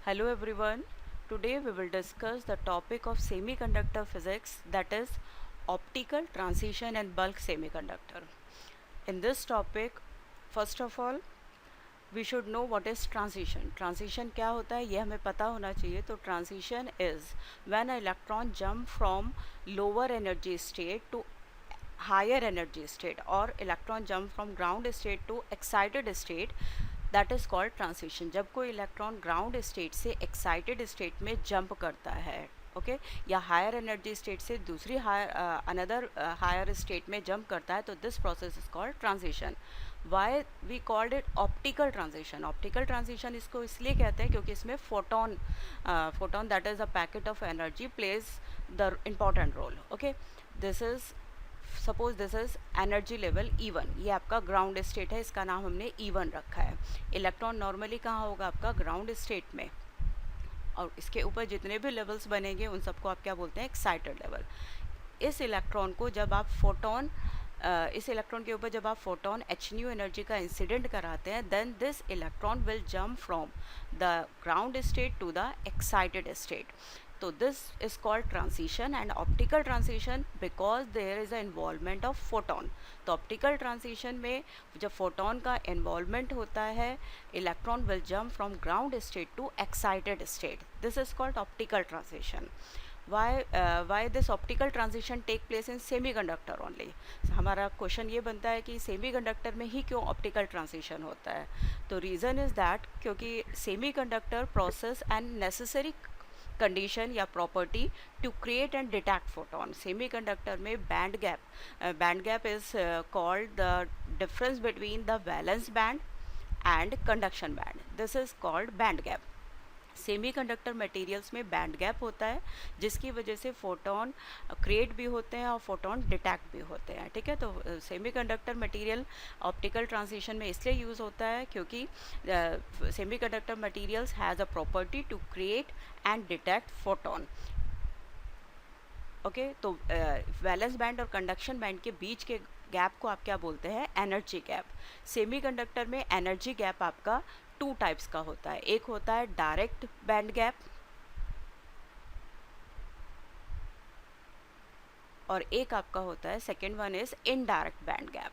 Hello everyone. Today we will discuss the topic of semiconductor physics, that is optical transition and bulk semiconductor. In this topic, first of all, we should know what is transition. Transition क्या होता है ये हमें पता होना चाहिए. तो transition is when an electron jump from lower energy state to higher energy state, or electron jump from ground state to excited state, that is called transition. जब कोई इलेक्ट्रॉन ग्राउंड स्टेट से एक्साइटेड स्टेट में jump करता है, okay या higher energy state से दूसरी another higher state में जंप करता है, तो this process is called transition. Why we called it optical transition. Optical transition इसको इसलिए कहते हैं क्योंकि इसमें photon that is a packet of energy plays the important role. Okay, this is suppose this is energy level E1. ये आपका ground state है, इसका नाम हमने E1 रखा है. इलेक्ट्रॉन नॉर्मली कहाँ होगा? आपका ग्राउंड स्टेट में, और इसके ऊपर जितने भी लेवल्स बनेंगे उन सबको आप क्या बोलते हैं? Excited level. इस इलेक्ट्रॉन को जब आप इस इलेक्ट्रॉन के ऊपर जब आप फोटोन h न्यू एनर्जी का इंसिडेंट कराते हैं, then this electron will jump from the ground state to the excited state. So this is called transition and optical transition because there is a involvement of photon. तो optical transition में जब photon का involvement होता है, electron will jump from ground state to excited state. This is called optical transition. Why this optical transition take place in semiconductor only? हमारा question ये बनता है कि सेमीकंडक्टर में ही क्यों ऑप्टिकल ट्रांजिशन होता है? तो रीज़न इज़ दैट क्योंकि semiconductor process and necessary condition या property to create and detect photon. Semiconductor में band gap is called the difference between the valence band and conduction band. This is called band gap. Semiconductor materials में band gap होता है जिसकी वजह से photon create भी होते हैं और फोटोन डिटेक्ट भी होते हैं. ठीक है, तो सेमीकंडक्टर मटेरियल ऑप्टिकल ट्रांजिशन में इसलिए यूज़ होता है क्योंकि semiconductor materials has a property to create and detect photon. Okay, तो वैलेंस बैंड और कंडक्शन बैंड के बीच के गैप को आप क्या बोलते हैं? Energy gap. सेमीकंडक्टर में एनर्जी गैप आपका टू टाइप्स का होता है. एक होता है डायरेक्ट बैंड गैप और एक आपका होता है second one is indirect band gap.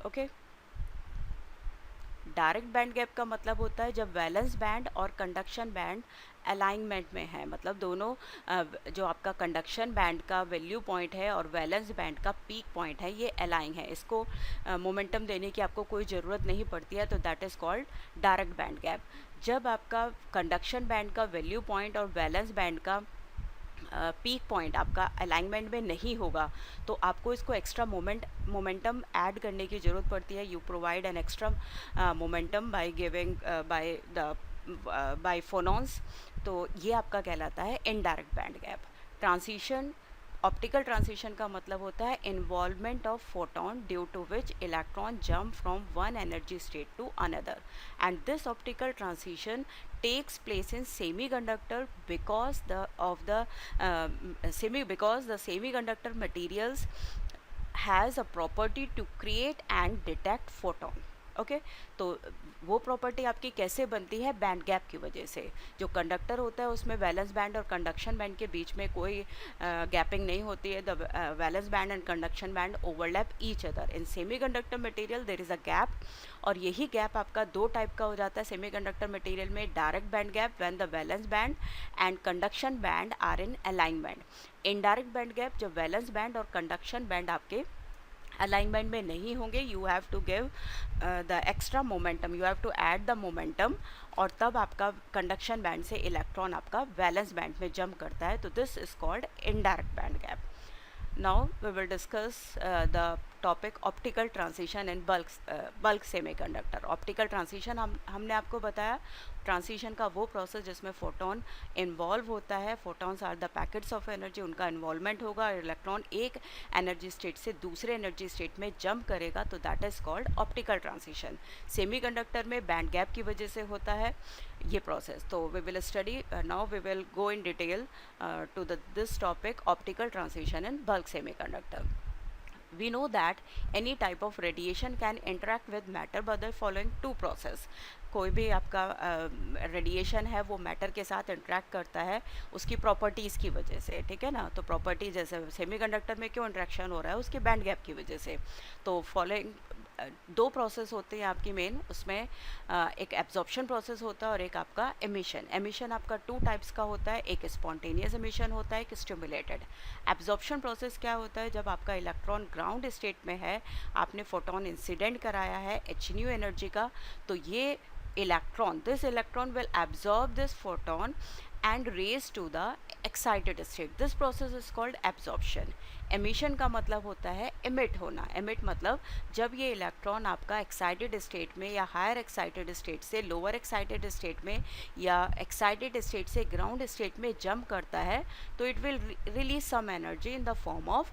Okay, direct band gap का मतलब होता है जब वैलेंस बैंड और कंडक्शन बैंड अलाइनमेंट में है, मतलब दोनों जो आपका कंडक्शन बैंड का वैल्यू पॉइंट है और वैलेंस बैंड का पीक पॉइंट है ये अलाइन है. इसको मोमेंटम देने की आपको कोई ज़रूरत नहीं पड़ती है, तो that is called direct band gap. जब आपका कंडक्शन बैंड का वैल्यू पॉइंट और वैलेंस बैंड का पीक पॉइंट आपका अलाइनमेंट में नहीं होगा तो आपको इसको एक्स्ट्रा मोमेंटम ऐड करने की ज़रूरत पड़ती है. You provide an extra momentum by giving by phonons. तो ये आपका कहलाता है indirect band gap. Transition, optical transition का मतलब होता है involvement of photon due to which electron jump from one energy state to another, and this optical transition takes place in semiconductor because the semiconductor materials has a property to create and detect photon. Okay, तो वो property आपकी कैसे बनती है? Band gap की वजह से. जो कंडक्टर होता है उसमें वैलेंस बैंड और कंडक्शन बैंड के बीच में कोई गैपिंग नहीं होती है. The valence band and conduction band overlap each other. In semiconductor material there is a gap, और यही गैप आपका दो टाइप का हो जाता है सेमीकंडक्टर मटेरियल में. Direct band gap when the valence band and conduction band are in alignment. Indirect band gap जब वैलेंस बैंड और कंडक्शन बैंड आपके अलाइनमेंट में नहीं होंगे. You have to give the extra momentum, you have to add the momentum, और तब आपका conduction band से इलेक्ट्रॉन आपका वैलेंस बैंड में जंप करता है. तो this is called indirect band gap. Now we will discuss the topic optical transition in bulk semiconductor. Optical transition हमने आपको बताया ट्रांजिशन का वो प्रोसेस जिसमें फोटोन इन्वॉल्व होता है. Photons are the packets of energy, उनका इन्वॉल्वमेंट होगा. इलेक्ट्रॉन एक एनर्जी स्टेट से दूसरे एनर्जी स्टेट में जंप करेगा, तो that is called optical transition. Semiconductor में बैंड गैप की वजह से होता है ये प्रोसेस. तो we will study now, we will go in detail to this topic optical transition in bulk semiconductor. we know that any type of radiation can interact with matter by the following two process. कोई भी आपका radiation है वो matter के साथ interact करता है उसकी प्रॉपर्टीज़ की वजह से, ठीक है ना। तो प्रॉपर्टी जैसे सेमीकंडक्टर में क्यों इंटरेक्शन हो रहा है, उसके बैंड गैप की वजह से। तो फॉलोइंग दो प्रोसेस होते हैं आपकी मेन, उसमें एक एब्जॉर्प्शन प्रोसेस होता है और एक आपका एमिशन। एमिशन आपका टू टाइप्स का होता है, एक स्पॉन्टेनियस एमिशन होता है, एक स्टिमुलेटेड। एब्जॉर्प्शन प्रोसेस क्या होता है, जब आपका इलेक्ट्रॉन ग्राउंड स्टेट में है, आपने फोटोन इंसिडेंट कराया है एच न्यू एनर्जी का, तो ये this electron will absorb this photon and raise to the excited state. This process is called absorption. Emission का मतलब होता है एमिट होना। एमिट मतलब जब ये इलेक्ट्रॉन आपका एक्साइटेड स्टेट में या हायर एक्साइटेड स्टेट से लोअर एक्साइटेड स्टेट में या एक्साइटेड स्टेट से ग्राउंड स्टेट में जंप करता है, तो it will release some energy in the form of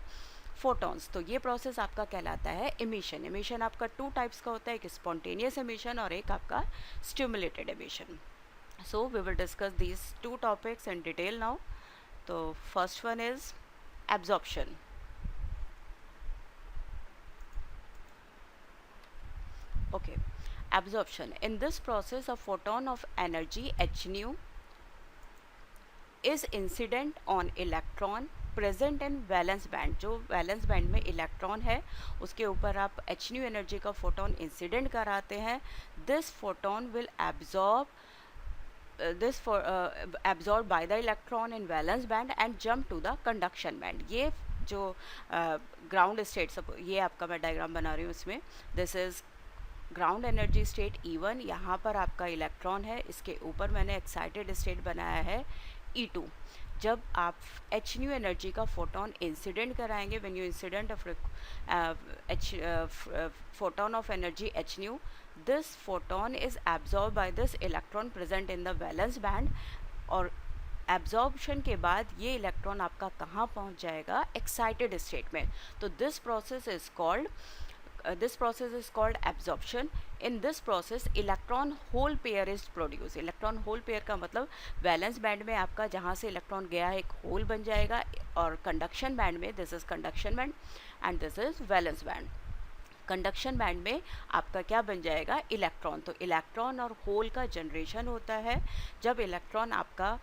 photons. तो ये प्रोसेस आपका कहलाता है एमिशन। एमिशन आपका टू टाइप्स का होता है, एक स्पॉन्टेनियस एमिशन और एक आपका stimulated emission. So we will discuss these two topics in detail now. तो first one is absorption. Okay, absorption. In this process, a photon of energy h nu is incident on electron present in valence band. जो valence band में electron है उसके ऊपर आप H nu energy का photon incident कराते हैं। This photon will absorb absorbed by the electron in valence band and jump to the conduction band. ये जो ग्राउंड स्टेट, ये आपका मैं डायग्राम बना रही हूँ इसमें, this is ground energy state E1, यहाँ पर आपका इलेक्ट्रॉन है, इसके ऊपर मैंने एक्साइटेड स्टेट बनाया है E2। जब आप एच न्यू एनर्जी का फोटोन इंसिडेंट कराएंगे, when you incident photon of energy h new, this photon is absorb by this electron present in the valence band. और एब्जॉर्प्शन के बाद ये इलेक्ट्रॉन आपका कहाँ पहुँच जाएगा, एक्साइटेड स्टेट में। तो this process is called absorption. In this process electron hole pair is produced. electron hole pair का मतलब वैलेंस बैंड में आपका जहाँ से इलेक्ट्रॉन गया है एक होल बन जाएगा, और कंडक्शन बैंड में this is conduction band and this is valence band. Conduction band में आपका क्या बन जाएगा, इलेक्ट्रॉन। तो इलेक्ट्रॉन और होल का जनरेशन होता है जब इलेक्ट्रॉन आपका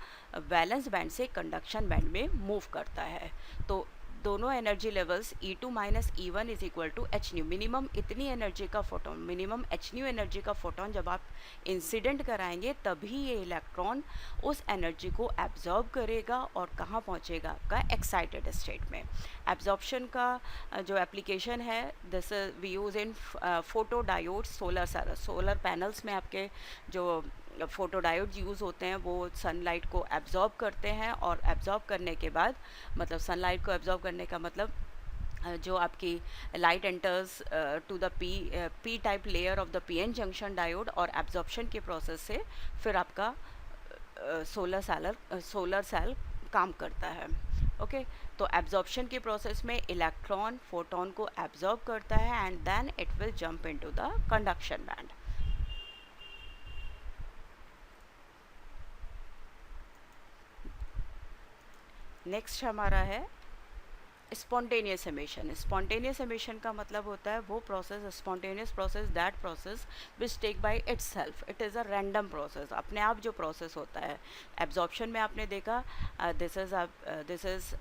वैलेंस बैंड से कंडक्शन बैंड में मूव करता है। तो दोनों energy levels E2 minus E1 is equal to h nu. Minimum इतनी एनर्जी का photon, minimum h nu energy का फोटोन जब आप इंसिडेंट कराएंगे तभी ये इलेक्ट्रॉन उस एनर्जी को एब्जॉर्ब करेगा और कहाँ पहुँचेगा, आपका एक्साइटेड स्टेट में। एब्जॉर्प्शन का जो एप्लीकेशन है, this we use in photo diode solar panels में आपके जो फोटोडायोड यूज़ होते हैं वो सनलाइट को एब्जॉर्ब करते हैं, और एब्जॉर्ब करने के बाद मतलब सनलाइट को एब्जॉर्ब करने का मतलब जो आपकी light enters to the P type layer of the PN junction diode, और एब्जॉर्प्शन के प्रोसेस से फिर आपका सोलर सेल काम करता है। ओके, तो एब्जॉर्प्शन के प्रोसेस में इलेक्ट्रॉन फोटोन को एब्जॉर्ब करता है and then it will jump into the conduction band. Next हमारा है स्पॉन्टेनियस एमिशन। स्पॉन्टेनियस एमिशन का मतलब होता है वो process, spontaneous process, that process which take by itself, it is a random process, अपने आप जो प्रोसेस होता है। एब्जॉर्प्शन में आपने देखा this is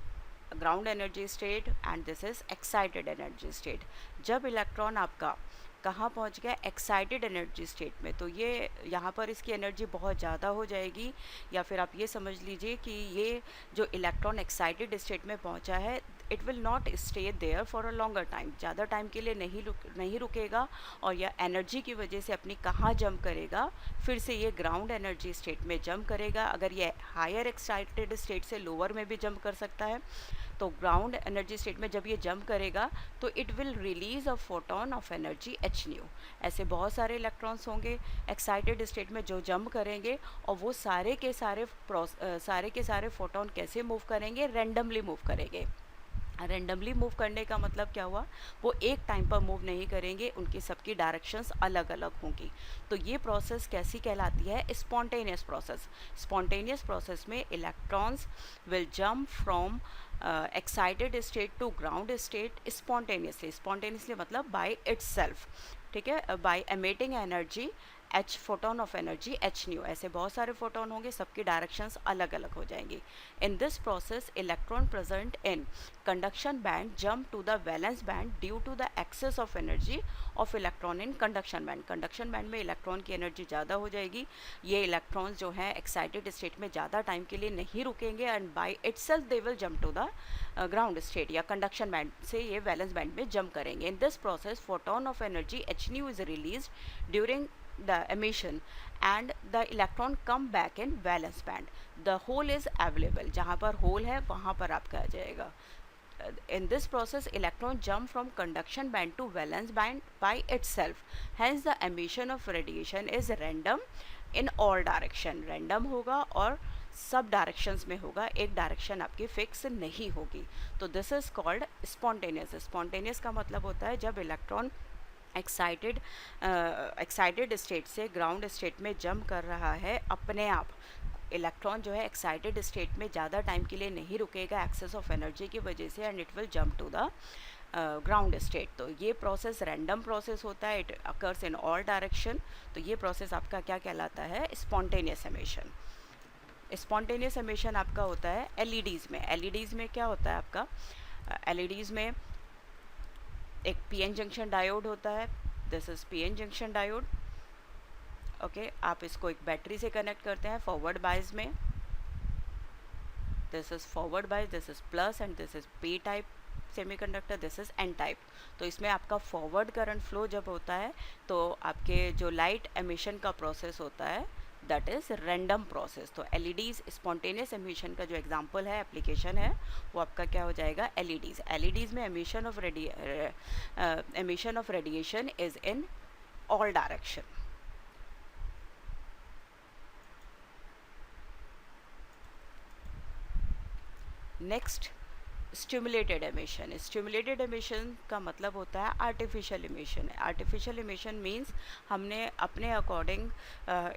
ground energy state and this is excited energy state. जब इलेक्ट्रॉन आपका कहाँ पहुँच गया, एक्साइटेड एनर्जी स्टेट में, तो ये यहाँ पर इसकी एनर्जी बहुत ज़्यादा हो जाएगी, या फिर आप ये समझ लीजिए कि ये जो इलेक्ट्रॉन एक्साइटेड स्टेट में पहुँचा है, it will not stay there for a longer time, ज़्यादा टाइम के लिए नहीं रुकेगा, और यह एनर्जी की वजह से अपनी कहाँ जंप करेगा, फिर से ये ग्राउंड एनर्जी स्टेट में जंप करेगा। अगर ये हायर एक्साइटेड स्टेट से लोअर में भी जंप कर सकता है, तो ग्राउंड एनर्जी स्टेट में जब ये जंप करेगा तो it will release a photon of energy h nu. ऐसे बहुत सारे इलेक्ट्रॉन्स होंगे एक्साइटेड स्टेट में जो जंप करेंगे, और वो सारे के सारे फोटोन कैसे मूव करेंगे, रैंडमली मूव करेंगे। रैंडमली मूव करने का मतलब क्या हुआ, वो एक टाइम पर मूव नहीं करेंगे, उनकी सबकी डायरेक्शंस अलग अलग होंगी। तो ये प्रोसेस कैसी कहलाती है, स्पॉन्टेनियस प्रोसेस। स्पॉन्टेनियस प्रोसेस में electrons will jump from excited state to ground state spontaneously मतलब बाय इट्सेल्फ, ठीक है, by emitting energy h photon of energy h nu. ऐसे बहुत सारे फोटोन होंगे, सबकी डायरेक्शंस अलग अलग हो जाएंगी। In this process electron present in conduction band jump to the valence band due to the excess of energy of electron in conduction band. Conduction band में इलेक्ट्रॉन की एनर्जी ज़्यादा हो जाएगी, ये इलेक्ट्रॉन्स जो हैं एक्साइटेड स्टेट में ज़्यादा टाइम के लिए नहीं रुकेंगे and by itself they will jump to the ground state या कंडक्शन बैंड से ये वैलेंस बैंड में जंप करेंगे। In this process photon of energy h nu is release during the emission and the electron come back in valence band. The hole is available, जहाँ पर hole है वहाँ पर आपका आ जाएगा। In this process electron jump from conduction band to valence band by itself, hence the emission of radiation is random in all direction। random होगा और सब डायरेक्शंस में होगा, एक डायरेक्शन आपकी फिक्स नहीं होगी। तो this is called spontaneous. Spontaneous का मतलब होता है जब इलेक्ट्रॉन एक्साइटेड स्टेट से ग्राउंड स्टेट में जंप कर रहा है अपने आप। इलेक्ट्रॉन जो है एक्साइटेड स्टेट में ज़्यादा टाइम के लिए नहीं रुकेगा एक्सेस ऑफ एनर्जी की वजह से and it will jump to the ground state. तो ये प्रोसेस रैंडम प्रोसेस होता है, it occurs in all direction. तो ये प्रोसेस आपका क्या कहलाता है? Spontaneous emission. स्पॉन्टेनियस एमिशन आपका होता है एलईडीज़ में। एलईडीज़ में क्या होता है आपका? एलईडीज़ में एक पीएन जंक्शन डायोड होता है, this is PN junction diode. Okay, आप इसको एक बैटरी से कनेक्ट करते हैं फॉरवर्ड बायस में, this is forward bias, this is plus and this is P type semiconductor, this is an type. तो इसमें आपका फॉरवर्ड करंट फ्लो जब होता है तो आपके जो लाइट एमिशन का प्रोसेस होता है दैट इज रैंडम प्रोसेस। तो एलईडीज स्पॉन्टेनियस एमिशन का जो एग्जांपल है, एप्लीकेशन है, वो आपका क्या हो जाएगा? एलईडीज। एलईडीज में emission of radiation is in all direction. Next stimulated emission. Stimulated emission का मतलब होता है artificial emission. Artificial emission means हमने अपने अकॉर्डिंग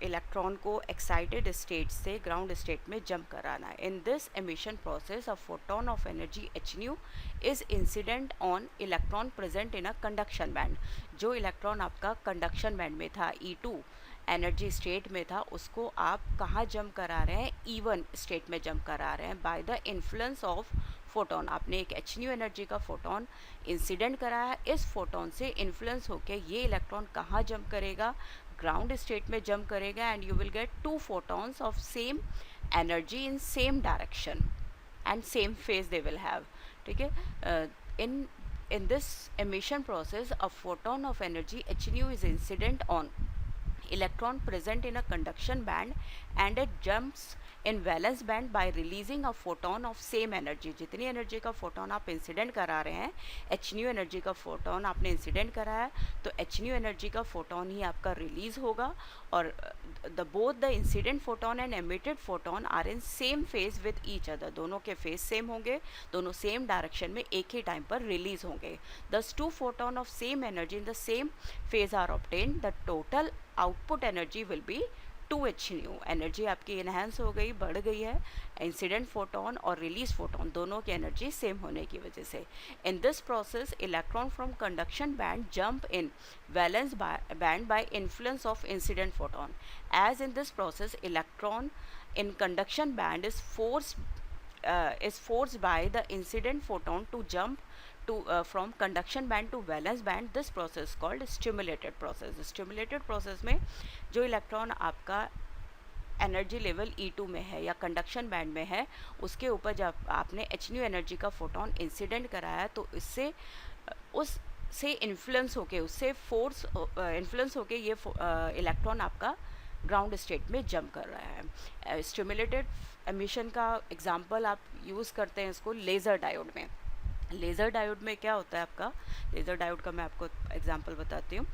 इलेक्ट्रॉन को एक्साइटेड स्टेट से ग्राउंड स्टेट में जंप कराना है। In this emission process a photon of energy h nu is incident on electron present in a conduction band. जो electron आपका conduction band में था, E2 एनर्जी स्टेट में था, उसको आप कहाँ जंप करा रहे हैं? E1 स्टेट में जंप करा रहे हैं by the influence of photon. आपने एक एच न्यू एनर्जी का फोटोन इंसिडेंट कराया है, इस फोटोन से इन्फ्लुएंस होकर ये इलेक्ट्रॉन कहाँ जंप करेगा? ग्राउंड स्टेट में जंप करेगा and you will get two photons of same energy in same direction and same phase they will have. ठीक है, in this emission process a photon of energy h nu is incident on electron present in a conduction band and it jumps in valence band by releasing a photon of same energy। जितनी energy का photon आप incident करा रहे हैं, h nu energy का photon आपने incident कराया, तो एच न्यू एनर्जी का फोटोन ही आपका रिलीज होगा और both the incident photon and emitted photon are in same phase with each other. दोनों के फेज सेम होंगे, दोनों सेम डायरेक्शन में एक ही टाइम पर रिलीज होंगे। Thus two photon of same energy in the same phase are obtained, the total output energy will be 2h nu. Energy आपकी enhance हो गई, बढ़ गई है, इंसिडेंट फोटोन और रिलीज फोटोन दोनों की एनर्जी सेम होने की वजह से। In this process electron from conduction band jump in valence band by influence of incident photon. As in this process electron in conduction band is forced by the incident photon to jump to from conduction band to valence band. This process is called stimulated process. Stimulated process में जो electron आपका energy level E2 में है या conduction band में है, उसके ऊपर जब आपने एच न्यू एनर्जी का फोटोन इंसिडेंट कराया तो इससे उससे इन्फ्लुएंस होके, उससे फोर्स इन्फ्लुएंस होके ये इलेक्ट्रॉन आपका ग्राउंड स्टेट में जंप कर रहा है। स्टिमुलेटेड एमिशन का एग्जांपल आप यूज़ करते हैं इसको लेज़र डायोड में। लेज़र डायोड में क्या होता है आपका? लेज़र डायोड का मैं आपको एग्जांपल बताती हूँ।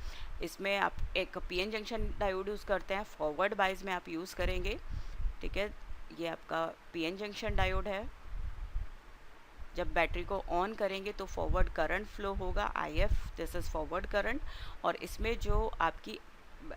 इसमें आप एक पीएन जंक्शन डायोड यूज़ करते हैं, फॉरवर्ड बायस में आप यूज़ करेंगे। ठीक है, ये आपका पीएन जंक्शन डायोड है। जब बैटरी को ऑन करेंगे तो फॉरवर्ड करंट फ्लो होगा, IF, this is forward current. और इसमें जो आपकी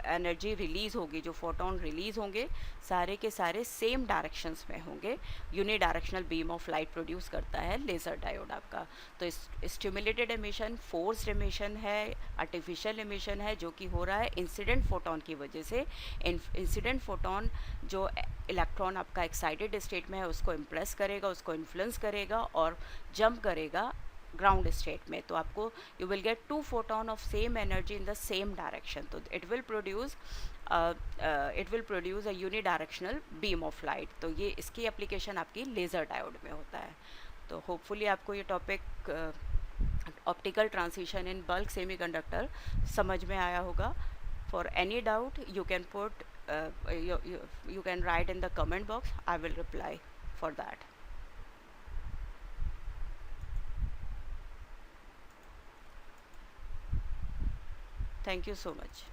एनर्जी रिलीज़ होगी, जो फोटोन रिलीज़ होंगे सारे के सारे सेम डायरेक्शंस में होंगे। Unidirectional beam of light produce करता है लेज़र डायोड आपका। तो स्टिमुलेटेड एमिशन फोर्स्ड एमिशन है, आर्टिफिशियल एमिशन है, जो कि हो रहा है इंसिडेंट फोटोन की वजह से। इंसिडेंट फोटोन जो इलेक्ट्रॉन आपका एक्साइटेड स्टेट में है उसको इम्प्रेस करेगा, उसको इन्फ्लुएंस करेगा और जंप करेगा ग्राउंड स्टेट में। तो आपको you will get two photon of same energy in the same direction. तो it will produce a unidirectional beam of light. तो ये इसकी एप्लीकेशन आपकी लेज़र डायोड में होता है। तो होपफुली आपको ये टॉपिक ऑप्टिकल ट्रांसिशन इन बल्क सेमीकंडक्टर समझ में आया होगा। For any doubt you can put you can write in the comment box. I will reply for that. Thank you so much.